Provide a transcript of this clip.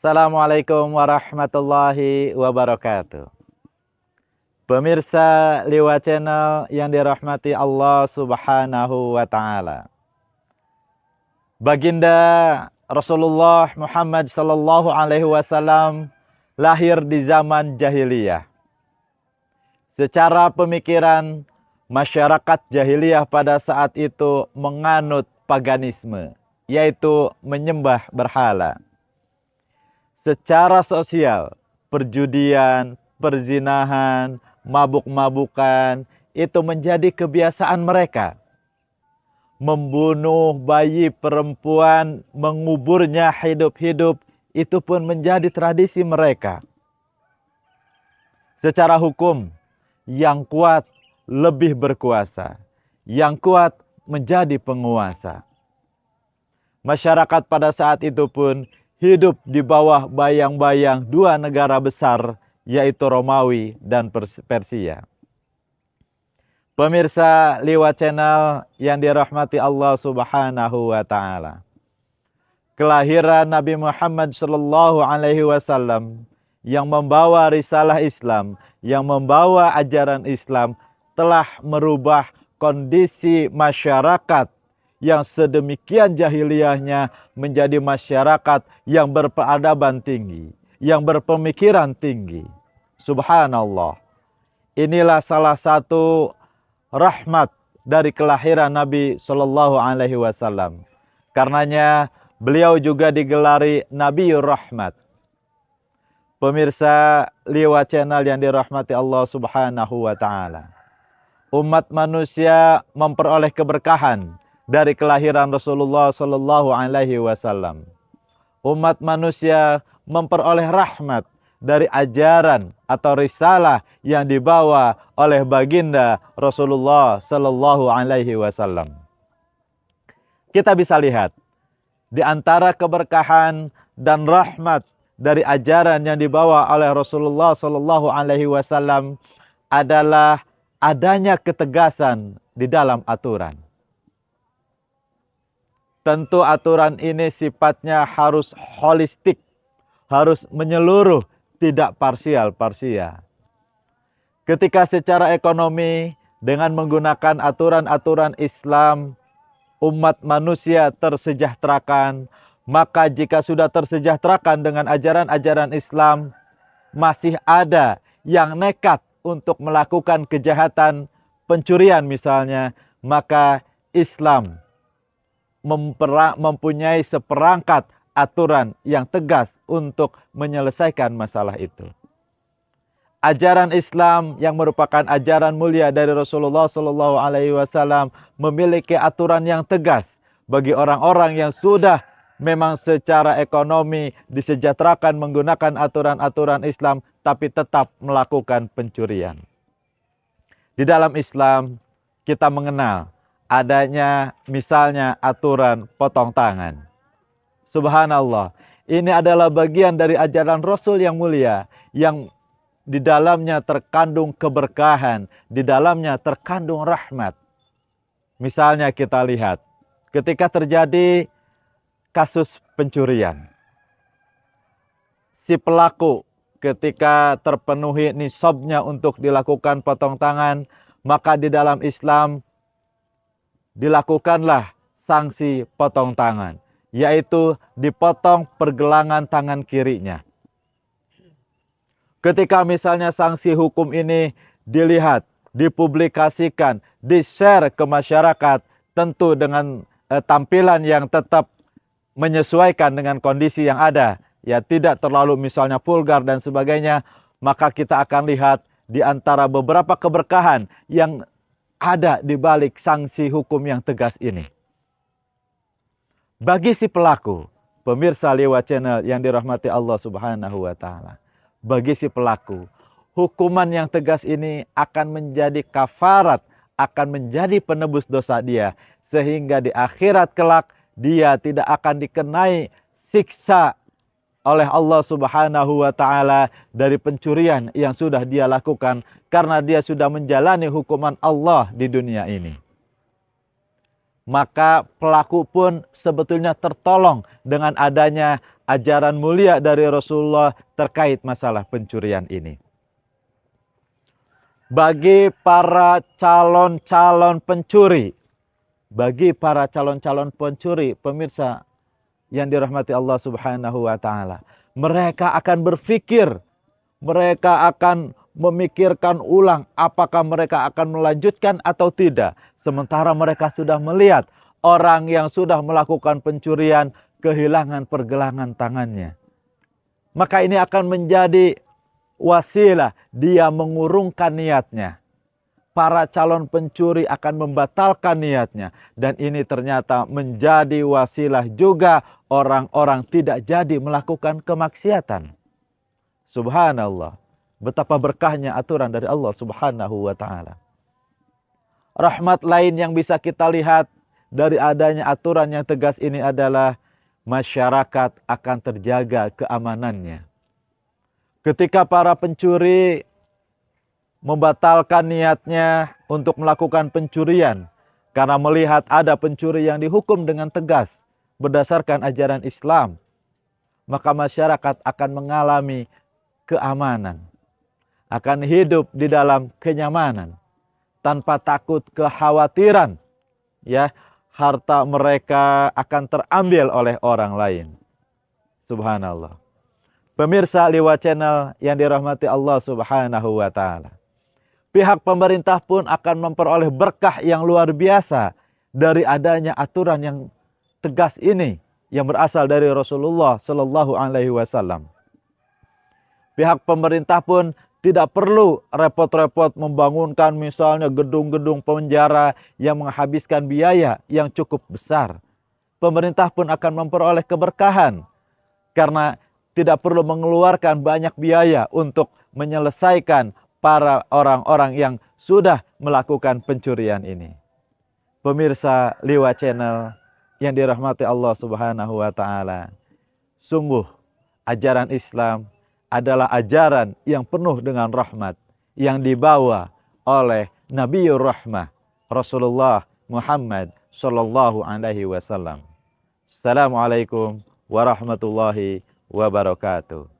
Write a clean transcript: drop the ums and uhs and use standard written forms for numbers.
Assalamualaikum warahmatullahi wabarakatuh. Pemirsa Liwa Channel yang dirahmati Allah Subhanahu wa Ta'ala. Baginda Rasulullah Muhammad Sallallahu Alaihi Wasallam lahir di zaman jahiliyah. Secara pemikiran, masyarakat jahiliyah pada saat itu menganut paganisme, yaitu menyembah berhala. Secara sosial, perjudian, perzinahan, mabuk-mabukan itu menjadi kebiasaan mereka. Membunuh bayi perempuan, menguburnya hidup-hidup, itu pun menjadi tradisi mereka. Secara hukum, yang kuat lebih berkuasa, yang kuat menjadi penguasa. Masyarakat pada saat itu pun hidup di bawah bayang-bayang dua negara besar, yaitu Romawi dan Persia. Pemirsa Liwa Channel yang dirahmati Allah Subhanahu wa Ta'ala. Kelahiran Nabi Muhammad Sallallahu Alaihi Wasallam yang membawa risalah Islam, yang membawa ajaran Islam, telah merubah kondisi masyarakat yang sedemikian jahiliyahnya menjadi masyarakat yang berperadaban tinggi, yang berpemikiran tinggi. Subhanallah. Inilah salah satu rahmat dari kelahiran Nabi Shallallahu Alaihi Wasallam. Karenanya beliau juga digelari Nabiur Rahmat. Pemirsa Liwa Channel yang dirahmati Allah Subhanahu wa Ta'ala. Umat manusia memperoleh keberkahan dari kelahiran Rasulullah Sallallahu Alaihi Wasallam. Umat manusia memperoleh rahmat dari ajaran atau risalah yang dibawa oleh baginda Rasulullah Sallallahu Alaihi Wasallam. Kita bisa lihat di antara keberkahan dan rahmat dari ajaran yang dibawa oleh Rasulullah Sallallahu Alaihi Wasallam adalah adanya ketegasan di dalam aturan. Tentu aturan ini sifatnya harus holistik, harus menyeluruh, tidak parsial-parsial. Ketika secara ekonomi dengan menggunakan aturan-aturan Islam, umat manusia tersejahterakan, maka jika sudah tersejahterakan dengan ajaran-ajaran Islam, masih ada yang nekat untuk melakukan kejahatan, pencurian misalnya, maka Islam mempunyai seperangkat aturan yang tegas untuk menyelesaikan masalah itu. Ajaran Islam yang merupakan ajaran mulia dari Rasulullah Sallallahu Alaihi Wasallam memiliki aturan yang tegas bagi orang-orang yang sudah memang secara ekonomi disejahterakan menggunakan aturan-aturan Islam, tapi tetap melakukan pencurian. Di dalam Islam kita mengenal adanya misalnya aturan potong tangan. Subhanallah, ini adalah bagian dari ajaran Rasul yang mulia, yang di dalamnya terkandung keberkahan, di dalamnya terkandung rahmat. Misalnya kita lihat, ketika terjadi kasus pencurian, si pelaku ketika terpenuhi nisabnya untuk dilakukan potong tangan, maka di dalam Islam dilakukanlah sanksi potong tangan, yaitu dipotong pergelangan tangan kirinya. Ketika misalnya sanksi hukum ini dilihat, dipublikasikan, di-share ke masyarakat, tentu dengan tampilan yang tetap menyesuaikan dengan kondisi yang ada, ya tidak terlalu misalnya vulgar dan sebagainya, maka kita akan lihat di antara beberapa keberkahan yang ada di balik sanksi hukum yang tegas ini. Bagi si pelaku, pemirsa Liwa Channel yang dirahmati Allah Subhanahu wa Ta'ala, bagi si pelaku, hukuman yang tegas ini akan menjadi kafarat, akan menjadi penebus dosa dia, sehingga di akhirat kelak dia tidak akan dikenai siksa oleh Allah Subhanahu wa Ta'ala dari pencurian yang sudah dia lakukan, karena dia sudah menjalani hukuman Allah di dunia ini. maka pelaku pun sebetulnya tertolong dengan adanya ajaran mulia dari Rasulullah terkait masalah pencurian ini. Bagi para calon-calon pencuri, pemirsa yang dirahmati Allah Subhanahu wa taala, mereka akan berpikir, mereka akan memikirkan ulang apakah mereka akan melanjutkan atau tidak. Sementara mereka sudah melihat orang yang sudah melakukan pencurian kehilangan pergelangan tangannya. Maka ini akan menjadi wasilah dia mengurungkan niatnya. Para calon pencuri akan membatalkan niatnya. Dan ini ternyata menjadi wasilah juga orang-orang tidak jadi melakukan kemaksiatan. Subhanallah. Betapa berkahnya aturan dari Allah Subhanahu wa ta'ala. Rahmat lain yang bisa kita lihat dari adanya aturan yang tegas ini adalah masyarakat akan terjaga keamanannya. Ketika para pencuri membatalkan niatnya untuk melakukan pencurian karena melihat ada pencuri yang dihukum dengan tegas berdasarkan ajaran Islam, maka masyarakat akan mengalami keamanan, akan hidup di dalam kenyamanan tanpa takut kekhawatiran, ya, harta mereka akan terambil oleh orang lain. Subhanallah. Pemirsa Liwa Channel yang dirahmati Allah Subhanahu wa taala. Pihak pemerintah pun akan memperoleh berkah yang luar biasa dari adanya aturan yang tegas ini yang berasal dari Rasulullah Shallallahu alaihi wasallam. Pihak pemerintah pun tidak perlu repot-repot membangunkan misalnya gedung-gedung penjara yang menghabiskan biaya yang cukup besar. Pemerintah pun akan memperoleh keberkahan karena tidak perlu mengeluarkan banyak biaya untuk menyelesaikan para orang-orang yang sudah melakukan pencurian ini. Pemirsa Liwa Channel yang dirahmati Allah Subhanahu wa taala. Sungguh ajaran Islam adalah ajaran yang penuh dengan rahmat yang dibawa oleh Nabiur Rahmah Rasulullah Muhammad sallallahu alaihi wasallam. Assalamualaikum warahmatullahi wabarakatuh.